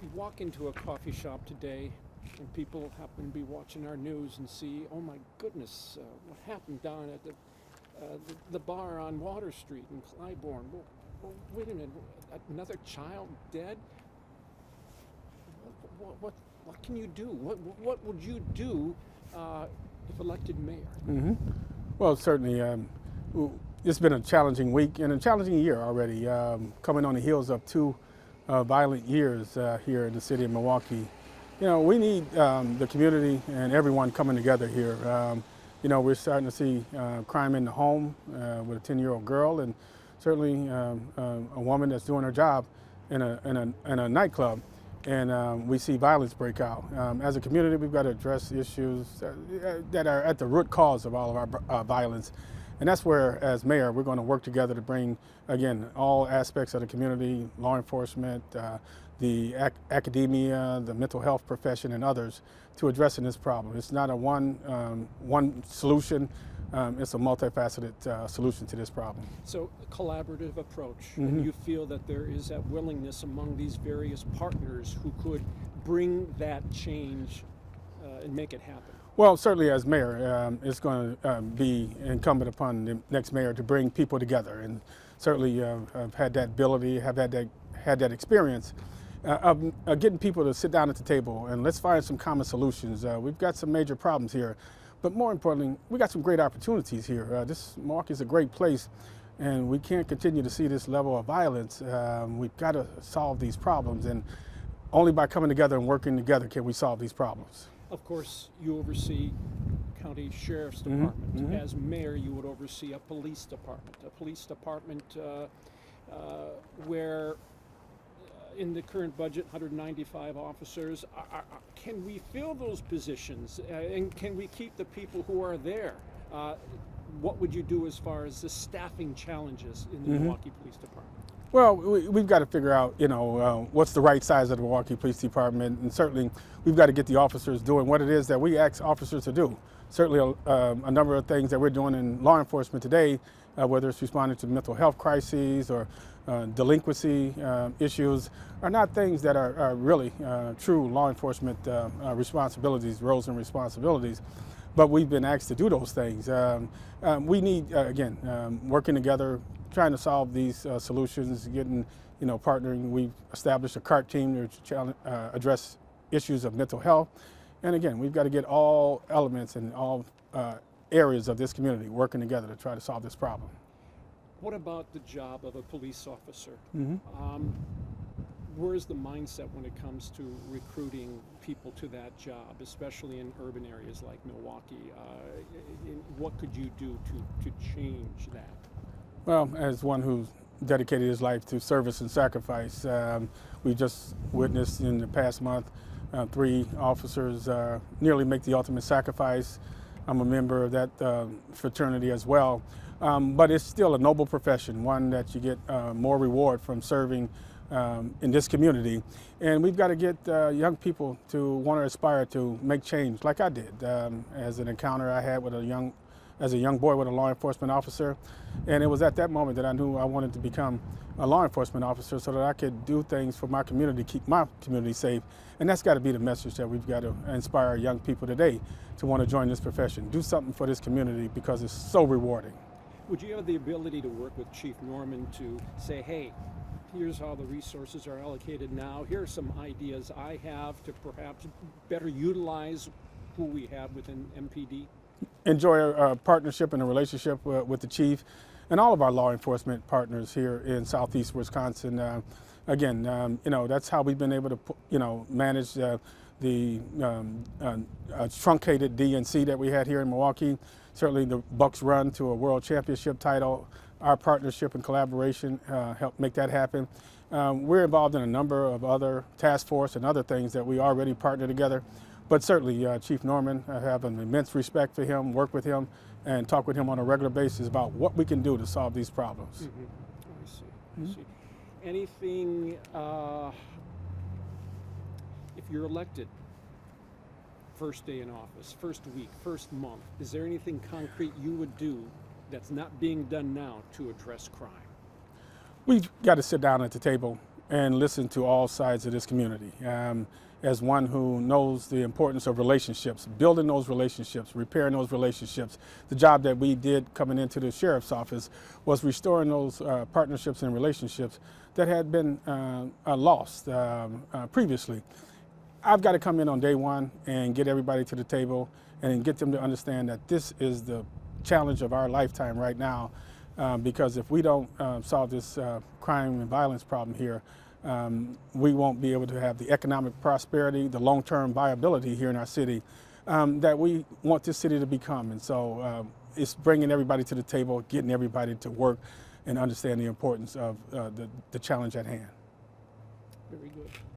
You walk into a coffee shop today, and people happen to be watching our news and see, oh my goodness, what happened down at the bar on Water Street in Clybourne? Wait a minute, another child dead? What can you do? What would you do if elected mayor? hmm Well, certainly, it's been a challenging week and a challenging year already, coming on the heels of two violent years here in the city of Milwaukee. We need the community and everyone coming together here. We're starting to see crime in the home with a 10-year-old girl, and certainly a woman that's doing her job in a nightclub. And we see violence break out. As a community, we've got to address issues that are at the root cause of all of our violence. And that's where, as mayor, we're going to work together to bring, again, all aspects of the community, law enforcement, the academia, the mental health profession, and others to addressing this problem. It's not a one solution. It's a multifaceted solution to this problem. So, a collaborative approach. Mm-hmm. And you feel that there is that willingness among these various partners who could bring that change and make it happen? Well, certainly as mayor, it's going to be incumbent upon the next mayor to bring people together, and certainly I've had that ability, had that experience of getting people to sit down at the table and let's find some common solutions. We've got some major problems here, but more importantly, we got some great opportunities here. Milwaukee is a great place, and we can't continue to see this level of violence. We've got to solve these problems, and only by coming together and working together can we solve these problems. Of course, you oversee county sheriff's department. Mm-hmm. As mayor, you would oversee a police department where in the current budget, 195 officers. Can we fill those positions, and can we keep the people who are there? What would you do as far as the staffing challenges in the Milwaukee Police Department? Well, we've got to figure out, what's the right size of the Milwaukee Police Department, and certainly we've got to get the officers doing what it is that we ask officers to do. Certainly a number of things that we're doing in law enforcement today, whether it's responding to mental health crises or delinquency issues, are not things that are really true law enforcement responsibilities, roles and responsibilities. But we've been asked to do those things. We need, again, working together, trying to solve these solutions, getting, partnering. We've established a CART team to address issues of mental health. And again, we've got to get all elements and all areas of this community working together to try to solve this problem. What about the job of a police officer? Mm-hmm. Where's the mindset when it comes to recruiting people to that job, especially in urban areas like Milwaukee? What could you do to change that? Well, as one who's dedicated his life to service and sacrifice, we just witnessed in the past month 3 officers nearly make the ultimate sacrifice. I'm a member of that fraternity as well. But it's still a noble profession, one that you get more reward from serving in this community. And we've got to get young people to want to aspire to make change like I did as an encounter I had with as a young boy with a law enforcement officer. And it was at that moment that I knew I wanted to become a law enforcement officer so that I could do things for my community, keep my community safe. And that's got to be the message that we've got to inspire young people today to want to join this profession. Do something for this community because it's so rewarding. Would you have the ability to work with Chief Norman to say, hey, here's how the resources are allocated now, here are some ideas I have to perhaps better utilize who we have within MPD? Enjoy a partnership and a relationship with the chief and all of our law enforcement partners here in Southeast Wisconsin. Again, that's how we've been able to, manage the truncated DNC that we had here in Milwaukee. Certainly the Bucks run to a world championship title. Our partnership and collaboration helped make that happen. We're involved in a number of other task force and other things that we already partner together. But certainly Chief Norman, I have an immense respect for him, work with him, and talk with him on a regular basis about what we can do to solve these problems. Mm-hmm. I see. Anything, if you're elected, first day in office, first week, first month, is there anything concrete you would do that's not being done now to address crime? We've got to sit down at the table and listen to all sides of this community. As one who knows the importance of relationships, building those relationships, repairing those relationships. The job that we did coming into the sheriff's office was restoring those partnerships and relationships that had been lost previously. I've got to come in on day one and get everybody to the table and get them to understand that this is the challenge of our lifetime right now, because if we don't solve this crime and violence problem here, we won't be able to have the economic prosperity, the long-term viability here in our city that we want this city to become. And so it's bringing everybody to the table, getting everybody to work and understand the importance of the challenge at hand. Very good.